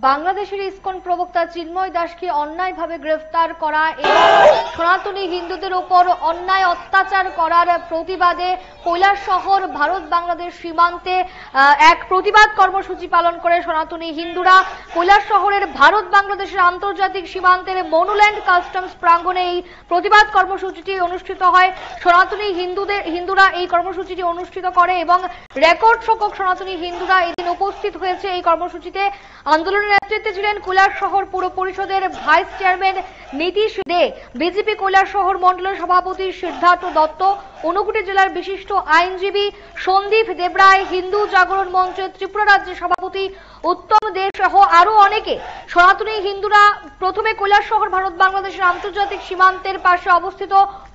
বাংলাদেশের ইসকন প্রবক্তা চিন্ময় দাসকে অন্যায়ভাবে গ্রেফতার করা এবং সনাতনী হিন্দুদের উপর অন্যায় অত্যাচার করার প্রতিবাদে কৈলাসহর ভারত বাংলাদেশ সীমান্তে এক প্রতিবাদ কর্মসূচি পালন করে সনাতনী হিন্দুরা। কৈলাসহরের ভারত বাংলাদেশের আন্তর্জাতিক সীমান্তের মনুল্যান্ড কাস্টমস প্রাঙ্গণে এই প্রতিবাদ কর্মসূচিটি অনুষ্ঠিত হয়। সনাতনী হিন্দুরা এই কর্মসূচিটি অনুষ্ঠিত করে এবং রেকর্ড সংখ্যক সনাতনী হিন্দুরা এদিন উপস্থিত হয়েছে। এই কর্মসূচিতে আন্দোলনের নেতৃত্বে ছিলেন কৈলাসহর পুর পরিষদের ভাইস চেয়ারম্যান নীতিশ দে, বিজেপি কৈলাসহর মন্ডলের সভাপতি সিদ্ধার্থ দত্ত, ঊনকোটি জেলার বিশিষ্ট আইনজীবী সন্দীপ দেবরায়, হিন্দু জাগরণ মঞ্চের ত্রিপুরা রাজ্যের সভাপতি উত্তম দে সহ আরো অনেকে। সনাতনী হিন্দুরা প্রথমে কৈলাসহর ভারত বাংলাদেশের আন্তর্জাতিক সীমান্তের পাশে অবস্থিত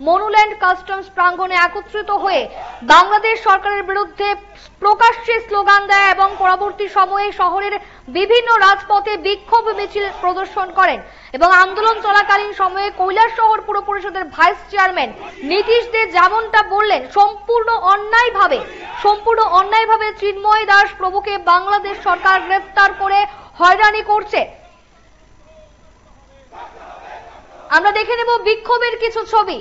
মনুল্যান্ড কাস্টমস প্রাঙ্গণে একত্রিত হয়ে বাংলাদেশ সরকারের বিরুদ্ধে প্রকাশ্যে স্লোগান দেয় এবং পরবর্তী সময়ে শহরের বিভিন্ন রাজপথে বিক্ষোভ মিছিল প্রদর্শন করেন এবং আন্দোলন চলাকালীন সময়ে কৈলাসহর পুর পরিষদের ভাইস চেয়ারম্যান নীতিশ দে যেমনটা বললেন, সম্পূর্ণ অন্যায়ভাবে চিন্ময় দাস প্রভুকে বাংলাদেশ সরকার গ্রেফতার করে হয়রানি করছে। আমরা দেখে নেব বিক্ষোভের কিছু ছবি।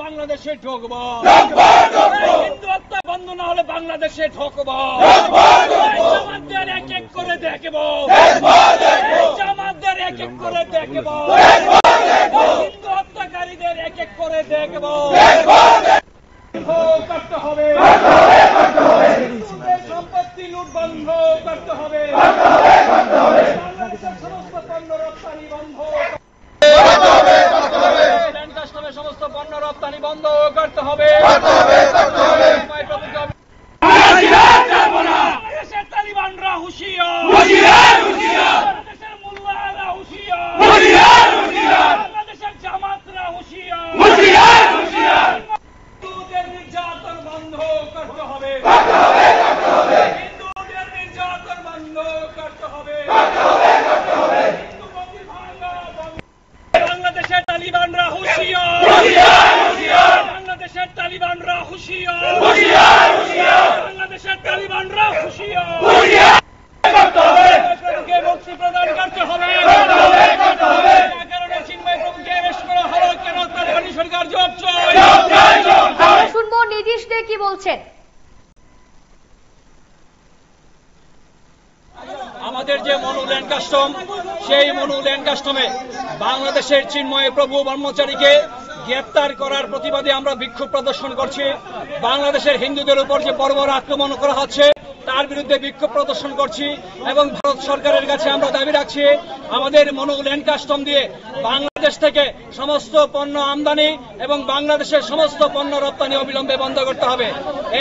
বাংলাদেশে ঢোকবো, হিন্দু হত্যা বন্ধ না হলে বাংলাদেশে ঢোকবো, জামাতদের এক এক করে দেখবো, জামাতদের এক এক করে দেখবো, হিন্দু হত্যাকারীদের এক এক করে দেখবো। করতে হবে, সম্পত্তি লুট বন্ধ করতে হবে, বাংলাদেশের সমস্ত পণ্য রপ্তানি বন্ধ, সমস্ত পণ্য রপ্তানি বন্ধ করতে হবে। বাংলাদেশের তালিবানরা হুঁশিয়ার, বাংলাদেশের মোল্লারা হুঁশিয়ার, বাংলাদেশের জামাতরা হুঁশিয়ার, হিন্দুদের নির্যাতন বন্ধ করতে হবে, হিন্দুদের নির্যাতন বন্ধ করতে হবে, বাংলাদেশের তালিবানরা হুঁশিয়ার, বাংলাদেশের তালিবানরা হুঁশিয়ার, বাংলাদেশের তালিবানরা হুঁশিয়ার, মুক্তি প্রদান করতে হবে। কারণে চিন্ময় প্রভুকে অ্যারেস্ট করা হলো কেন? তালিবানি সরকার জবাব চায়। আমরা শুনবো নীতিশ দে কি বলছেন। আমাদের যে মনুল্যান্ড কাস্টম, সেই মনুল্যান্ড কাস্টমে বাংলাদেশের চিন্ময় প্রভু ব্রহ্মচারীকে গ্রেপ্তার করার প্রতিবাদে আমরা বিক্ষোভ প্রদর্শন করছি। বাংলাদেশের হিন্দুদের উপর যে বর্বর আক্রমণ করা হচ্ছে তার বিরুদ্ধে বিক্ষোভ প্রদর্শন করছি এবং ভারত সরকারের কাছে আমরা দাবি রাখছি আমাদের মনুল্যান্ড কাস্টম দিয়ে বাংলাদেশ থেকে সমস্ত পণ্য আমদানি এবং বাংলাদেশের সমস্ত পণ্য রপ্তানি অবিলম্বে বন্ধ করতে হবে।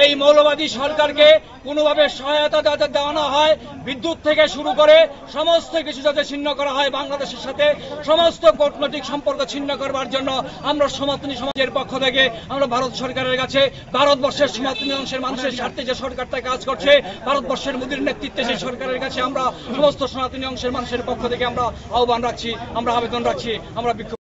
এই মৌলবাদী সরকারকে কোনোভাবে সহায়তা যাতে দেওয়া না হয়, বিদ্যুৎ থেকে শুরু করে সমস্ত কিছু যাতে ছিন্ন করা হয়, বাংলাদেশের সাথে সমস্ত কূটনৈতিক সম্পর্ক ছিন্ন করবার জন্য আমরা সনাতনী সমাজের পক্ষ থেকে আমরা ভারত সরকারের কাছে ভারতবর্ষের সনাতনী অংশের মানুষের স্বার্থে যে সরকারটা কাজ করছে, ভারতবর্ষের মোদীর নেতৃত্বে সেই সরকারের কাছে আমরা সমস্ত সনাতনী অংশের মানুষের পক্ষ থেকে আমরা আহ্বান রাখছি, আমরা আবেদন রাখছি, আমরা বিক্ষোভ